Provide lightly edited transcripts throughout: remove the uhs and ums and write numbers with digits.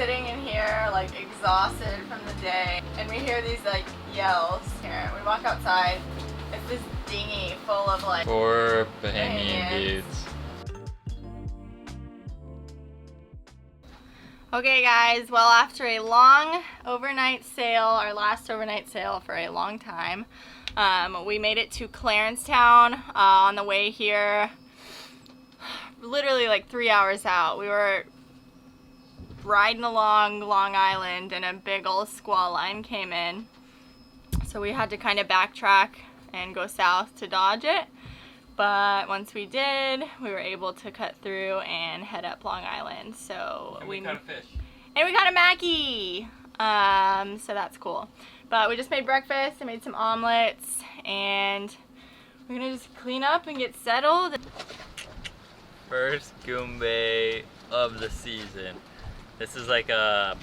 sitting in here like exhausted from the day, and we hear these like yells here. We walk outside. It's this dinghy full of like 4 Bahamian dudes. Okay guys, well after a long overnight sail, our last overnight sail for a long time, we made it to Clarencetown on the way here, literally like 3 hours out. We were riding along Long Island and a big old squall line came in. So we had to kind of backtrack and go south to dodge it. But once we did, we were able to cut through and head up Long Island. So And we caught a fish. And we got a Mackie. So that's cool. But we just made breakfast and made some omelets, and we're gonna just clean up and get settled. First Goombay of the season. This is like a,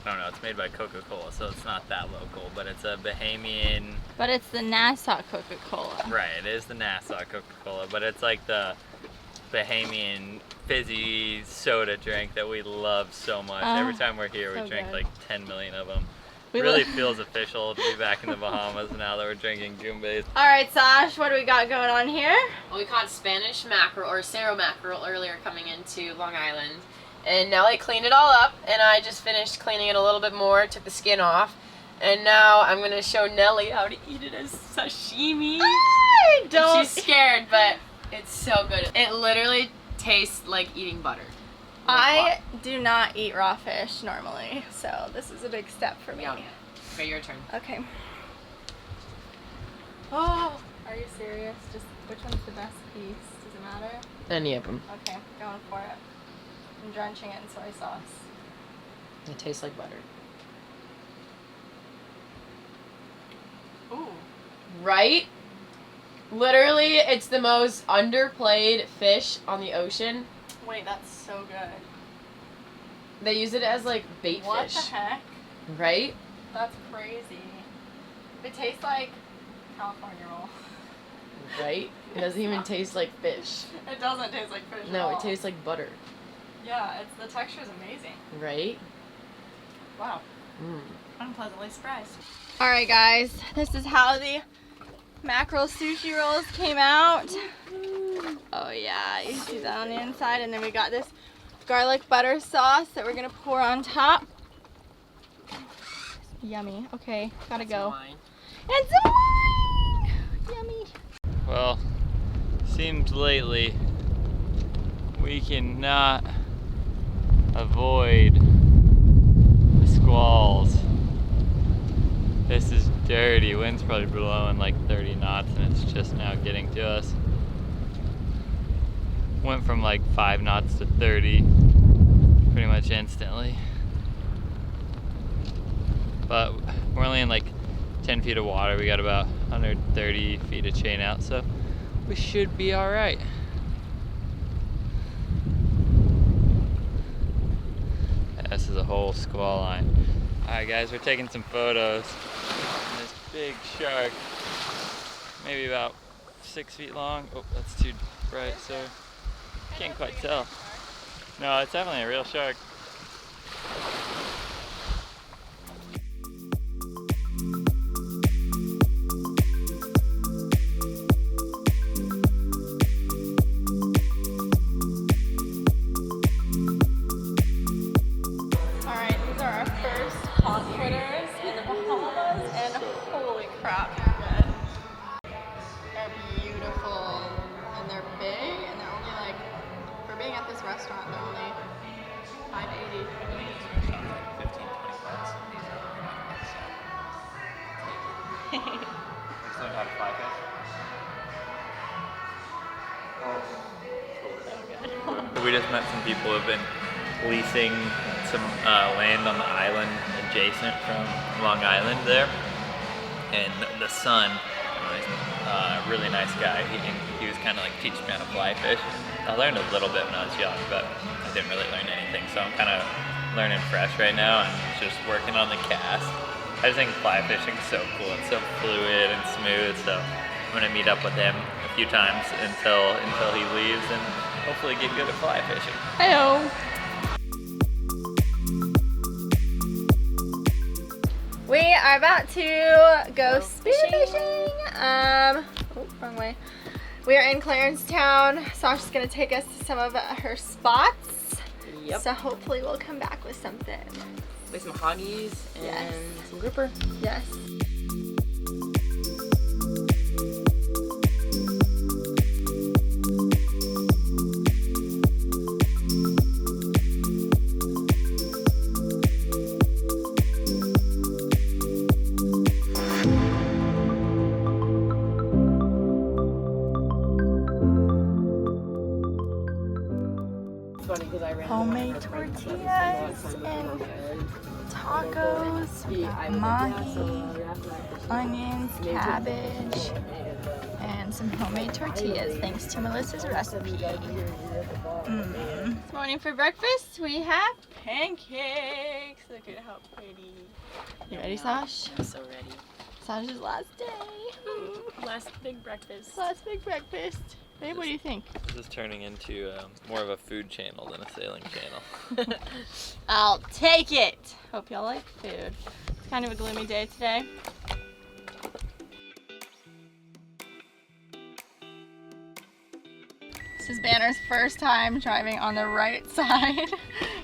I don't know, it's made by Coca-Cola, so it's not that local, but it's a Bahamian. But it's the Nassau Coca-Cola. Right, it is the Nassau Coca-Cola, but it's like the Bahamian fizzy soda drink that we love so much. Every time we're here, so we drink good. like 10 million of them. It really feels official to be back in the Bahamas now that we're drinking Goombas. All right, Sash, what do we got going on here? Well, we caught Spanish mackerel, or Cerro mackerel, earlier coming into Long Island. And now I cleaned it all up, and I just finished cleaning it a little bit more, took the skin off. And now I'm going to show Nellie how to eat it as sashimi. I don't. She's scared, but it's so good. It literally tastes like eating butter. I do not eat raw fish normally, so this is a big step for me. Yum. Okay, your turn. Okay. Oh, are you serious? Just which one's the best piece? Does it matter? Any of them. Okay, going for it. I'm drenching it in soy sauce. It tastes like butter. Ooh. Right? Literally, it's the most underplayed fish on the ocean. Wait, that's so good. They use it as like bait What fish. the heck? Right? That's crazy. It tastes like California roll. Right? It doesn't even taste like fish. It doesn't taste like fish at No, all. it tastes like butter. Yeah, the texture is amazing. Right? Wow. Mm. I'm pleasantly surprised. Alright guys, this is how the mackerel sushi rolls came out. Oh yeah, you see that on the inside, and then we got this garlic butter sauce that we're gonna pour on top. Yummy. Okay, gotta go. Wine. And some wine! Yummy. Well, seems lately we cannot avoid the squalls. This is dirty. Wind's probably blowing like 30 knots and it's just now getting to us. Went from like 5 knots to 30 pretty much instantly. But we're only in like 10 feet of water. We got about 130 feet of chain out, so we should be all right. This is a whole squall line. All right, guys, we're taking some photos. And this big shark, maybe about 6 feet long. Oh, that's too bright, so can't quite tell. No, it's definitely a real shark. Restaurant, they're only $5.80. We just met some people who have been leasing some land on the island adjacent from Long Island there. And the son, really nice guy, he was kind of like teaching me how to fly fish. I learned a little bit when I was young, but I didn't really learn anything. So I'm kind of learning fresh right now and just working on the cast. I just think fly fishing is so cool. It's so fluid and smooth. So I'm gonna meet up with him a few times until he leaves and hopefully get good at fly fishing. Hello. We are about to go spearfishing. Oh, wrong way. We are in Clarencetown. Sasha's gonna take us to some of her spots. Yep. So hopefully we'll come back with something. With some hoggies and some grouper. Yes. Homemade tortillas and tacos. We got mahi, onions, cabbage, and some homemade tortillas thanks to Melissa's recipe. This morning for breakfast we have pancakes. Look at how pretty. You ready, Sash? I'm so ready. Sash's last day. Last big breakfast. Last big breakfast. Babe, what do you think? This is turning into more of a food channel than a sailing channel. I'll take it. Hope y'all like food. It's kind of a gloomy day today. This is Banner's first time driving on the right side.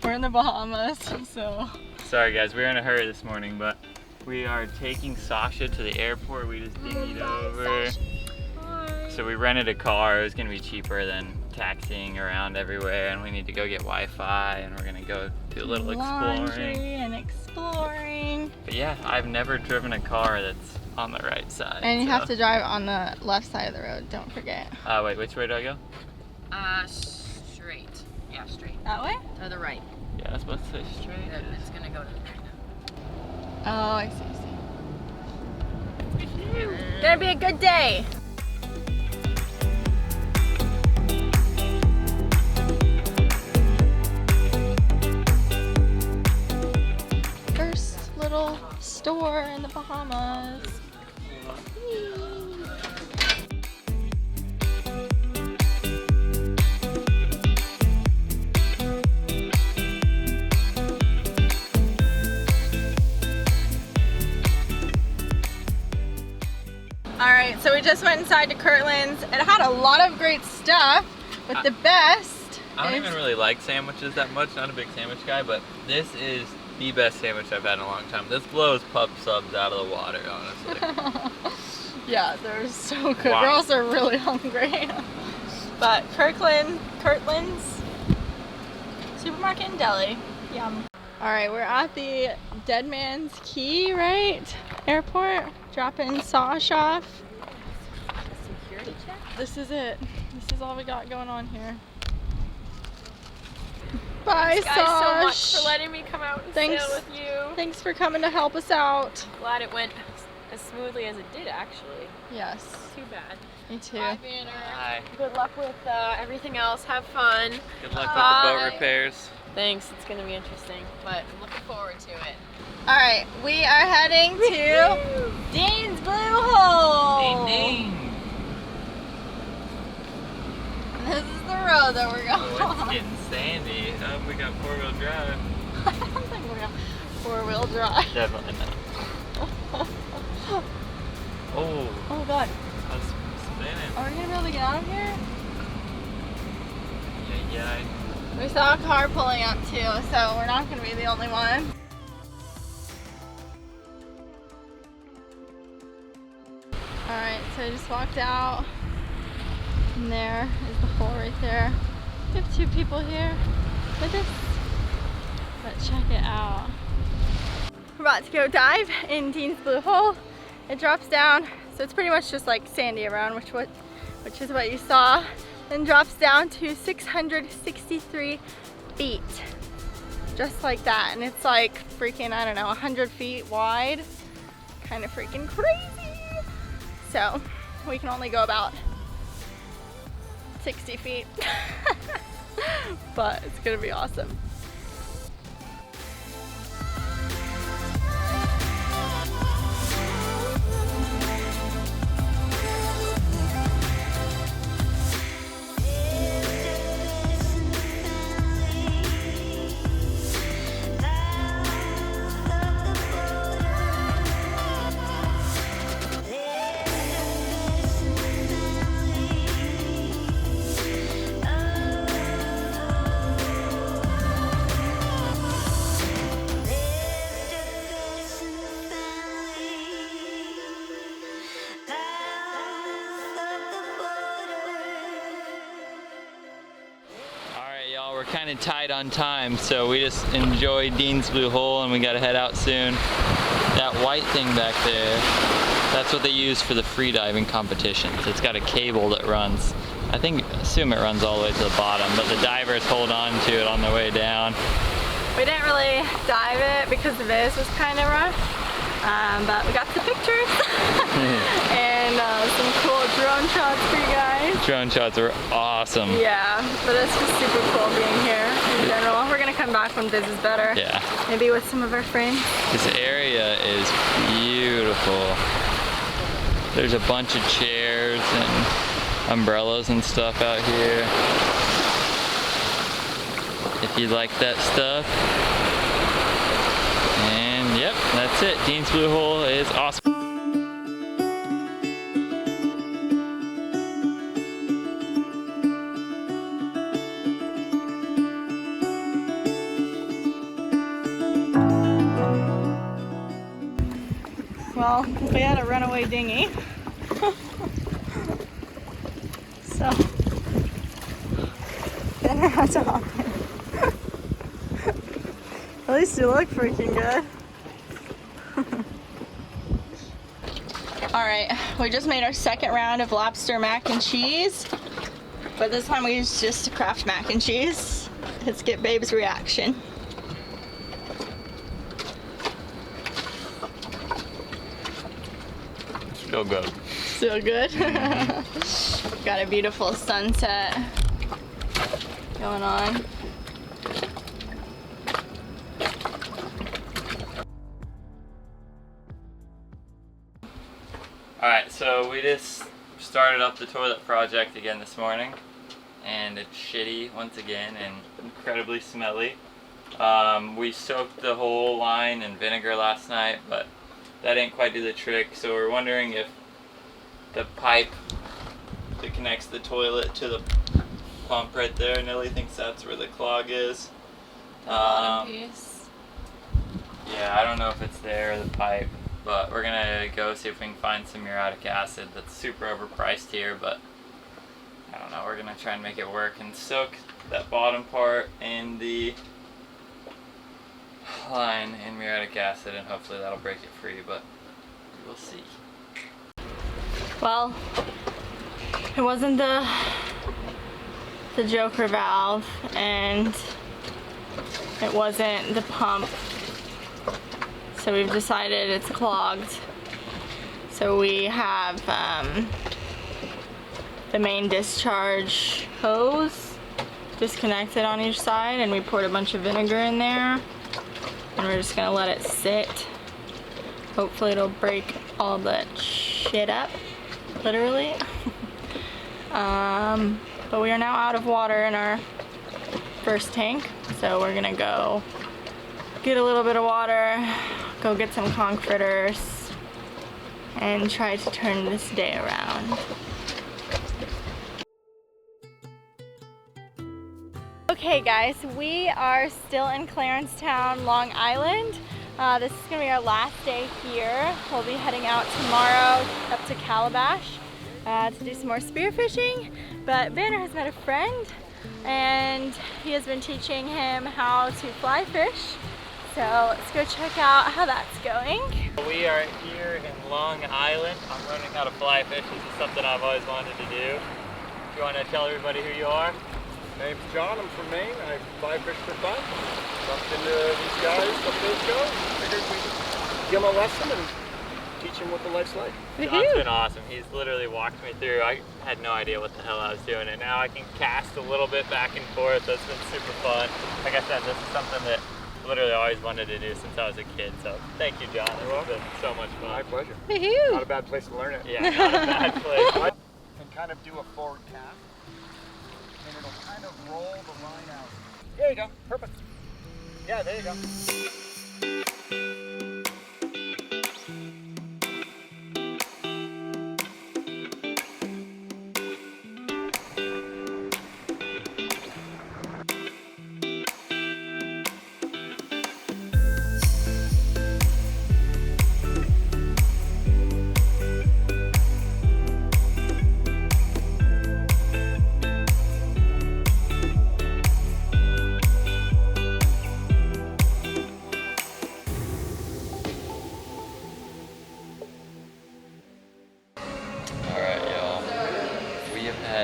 We're in the Bahamas, so. Sorry guys, we were in a hurry this morning, but we are taking Sasha to the airport. We just dinghied over. So we rented a car. It was gonna be cheaper than taxiing around everywhere, and we need to go get Wi-Fi, and we're gonna go do a little exploring. And exploring. But yeah, I've never driven a car that's on the right side. And you have to drive on the left side of the road, don't forget. Wait, which way do I go? Straight. Yeah, straight. That way? To the right. Yeah, I was supposed to say straight. It's gonna go to the right now. Oh, I see. Gonna be a good day. First little store in the Bahamas. Alright, so we just went inside to Kirtland's. It had a lot of great stuff, but the best I don't even really like sandwiches that much. Not a big sandwich guy, but this is the best sandwich I've had in a long time. This blows pub subs out of the water, honestly. Yeah, they're so good. Wow. We're also really hungry. But Kirtland's Supermarket and Deli. Yum. Alright, we're at the Dead Man's Key, right? Airport. Dropping Sash off. Security check? This is it. This is all we got going on here. Bye, Thanks, guys, so much Sash. for letting me come out and Thanks. sail with you. Thanks for coming to help us out. Glad it went as smoothly as it did, actually. Yes. Too bad. Me too. Bye, Banner. Hi. Good luck with everything else. Have fun. Good luck with the Bye. boat repairs. Thanks. It's going to be interesting, but I'm looking forward to it. Alright, we are heading to Dean's Blue Hole. Ding. This is the road that we're going Oh, it's on. getting sandy. Oh, we got four-wheel drive. I don't think we're going four-wheel drive. Definitely not. Oh, Oh god. I was spinning. Are we gonna be able to get out of here? Yeah. We saw a car pulling up too, so we're not gonna be the only one. Alright, so I just walked out. And there is the hole right there. We have two people here with us. But check it out. We're about to go dive in Dean's Blue Hole. It drops down, so it's pretty much just like sandy around, which is what you saw. Then drops down to 663 feet. Just like that. And it's like freaking, I don't know, 100 feet wide. Kind of freaking crazy. So we can only go about 60 feet. But it's gonna be awesome. we're kind of tight on time, so we just enjoyed Dean's Blue Hole and we gotta head out soon. That white thing back there, that's what they use for the freediving competitions. It's got a cable that runs, assume it runs all the way to the bottom, but the divers hold on to it on their way down. We didn't really dive it because the viz was kind of rough, but we got some pictures and some cool drone shots for you guys. Drone shots are awesome. Yeah, but it's just super cool being here in general. We're gonna come back when viz is better. Yeah. Maybe with some of our friends. This area is beautiful. There's a bunch of chairs and umbrellas and stuff out here. If you like that stuff. And yep, that's it. Dean's Blue Hole is awesome. Well, we had a runaway dinghy. So, Benner had to hop in. At least you look freaking good. Alright, we just made our second round of lobster mac and cheese. But this time we used just Kraft mac and cheese. Let's get Babe's reaction. Still good. Still good? Got a beautiful sunset going on. Alright, so we just started up the toilet project again this morning, and it's shitty once again and incredibly smelly. We soaked the whole line in vinegar last night, but that didn't quite do the trick, so we're wondering if the pipe that connects the toilet to the pump right there, Nelly thinks that's where the clog is. Bottom piece. Yeah, I don't know if it's there or the pipe, but we're gonna go see if we can find some muriatic acid. That's super overpriced here, but I don't know, we're gonna try and make it work and soak that bottom part in the line in muriatic acid, and hopefully that'll break it free, but we'll see. Well, it wasn't the Joker valve, and it wasn't the pump, so we've decided it's clogged. So we have the main discharge hose disconnected on each side, and we poured a bunch of vinegar in there, and we're just gonna let it sit. Hopefully it'll break all that shit up, literally. But we are now out of water in our first tank, so we're gonna go get a little bit of water, go get some conch fritters, and try to turn this day around. Okay guys, we are still in Clarencetown, Long Island. This is gonna be our last day here. We'll be heading out tomorrow up to Calabash to do some more spearfishing. But Banner has met a friend, and he has been teaching him how to fly fish. So let's go check out how that's going. We are here in Long Island. I'm learning how to fly fish. This is something I've always wanted to do. Do you want to tell everybody who you are? My name's John, I'm from Maine. I fly fish for fun. Bumped into these guys a couple days ago. Figured we'd give them a lesson and teach them what the life's like. John's been awesome. He's literally walked me through. I had no idea what the hell I was doing, and now I can cast a little bit back and forth. That's been super fun. Like I said, this is something that I literally always wanted to do since I was a kid. So thank you, John. It's been so much fun. My pleasure. Woohoo! Not a bad place to learn it. Yeah, not a bad place. And kind of do a forward cast, and it'll kind of roll the line out. There you go. Perfect. Yeah, there you go.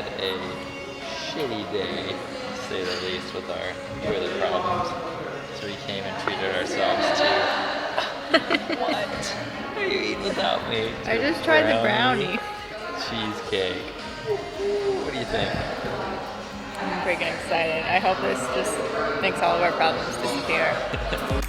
had a shitty day, to say the least, with our toilet problems. So we came and treated ourselves to what? Are you eating without me? I just tried the brownie. Cheesecake. What do you think? I'm freaking excited. I hope this just makes all of our problems disappear.